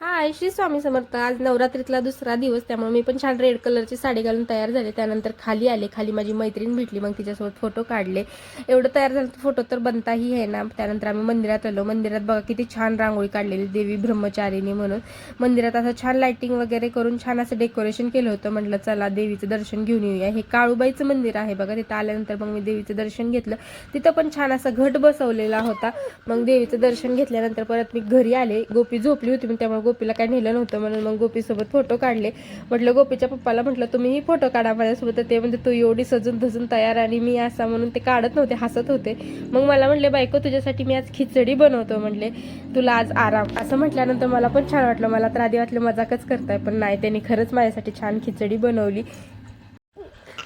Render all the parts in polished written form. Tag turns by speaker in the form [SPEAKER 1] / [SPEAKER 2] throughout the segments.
[SPEAKER 1] हाय श्री स्वामी समर्थ. आज नवरात्रीतला दुसरा दिवस, त्यामुळे मी पण छान रेड कलरची साडी घालून तयार झाले. त्यानंतर खाली आले. खाली माझी मैत्रीण भेटली, मग तिच्यासोबत फोटो काढले. एवढं तयार झालं फोटो तर बनताही आहे ना. त्यानंतर आम्ही मंदिरात आलो. मंदिरात बघा किती छान रांगोळी काढलेली, देवी ब्रह्मचारिणी म्हणून. मंदिरात असं छान लाइटिंग वगैरे करून छान असं डेकोरेशन केलं होतं. म्हटलं चला देवीचं दर्शन घेऊन येऊया. हे काळूबाईचं मंदिर आहे बघा. तिथं आल्यानंतर मग मी देवीचं दर्शन घेतलं. तिथं पण छान असा घट बसवलेला होता. मग देवीचं दर्शन घेतल्यानंतर परत मी घरी आले. गोपी झोपली होती, मग त्यामुळे गोपीला काय नेलं नव्हतं, म्हणून मग गोपीसोबत फोटो काढले. म्हटलं गोपीच्या पप्पाला म्हटलं तुम्हीही फोटो काढा माझ्यासोबत. ते म्हणजे तू एवढी सजून धजून तयार आणि मी असा, म्हणून ते काढत नव्हते, हसत होते. मग मला म्हटले बायको तुझ्यासाठी मी आज खिचडी बनवतो, म्हटले तुला आज आराम. असं म्हटल्यानंतर मला पण छान वाटलं. मला तर आधी वाटलं मजाकच करताय, पण नाही, त्यांनी खरंच माझ्यासाठी छान खिचडी बनवली.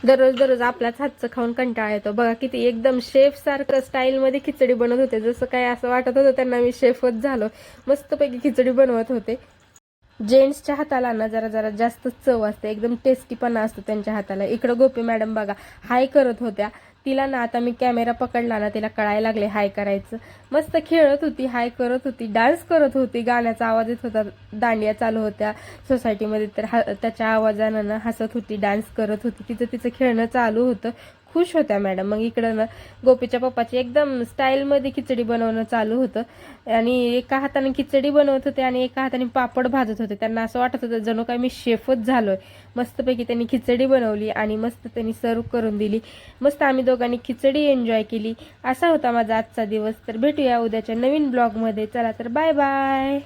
[SPEAKER 1] दररोज दररोज आपल्याच हातचं खाऊन कंटाळा येतो. बघा किती एकदम शेफ सारखं स्टाईलमध्ये खिचडी बनवत होते. जसं काय असं वाटत होतं त्यांना मी शेफच झालो. मस्तपैकी खिचडी बनवत होते. जेंट्सच्या हाताला ना जरा जरा जास्त चव असते, एकदम टेस्टीपणा असतो त्यांच्या हाताला. इकडं गोपी मॅडम बघा हाय करत होत्या. तिला ना आता मी कॅमेरा पकडला ना, तिला कळायला लागले हाय करायचं. मस्त खेळत होती, हाय करत होती, डान्स करत होती. गाण्याचा आवाज येत होता, दांडिया चालू होत्या सोसायटीमध्ये, तर त्याच्या आवाजानं ना हसत होती, डान्स करत होती. तिचं खेळणं चालू होतं. खुश होत्या मॅडम. मग इकडं ना गोपीच्या पप्पाची एकदम स्टाईलमध्ये खिचडी बनवणं चालू होतं. आणि एका हाताने खिचडी बनवत होते आणि एका हाताने पापड भाजत होते. त्यांना असं वाटत होतं जणू काय मी शेफच झालोय. मस्तपैकी त्यांनी खिचडी बनवली आणि मस्त त्यांनी सर्व करून दिली. मस्त आम्ही दोघांनी खिचडी एन्जॉय केली. असा होता माझा आजचा दिवस. तर भेटूया उद्याच्या नवीन ब्लॉगमध्ये. चला तर बाय बाय.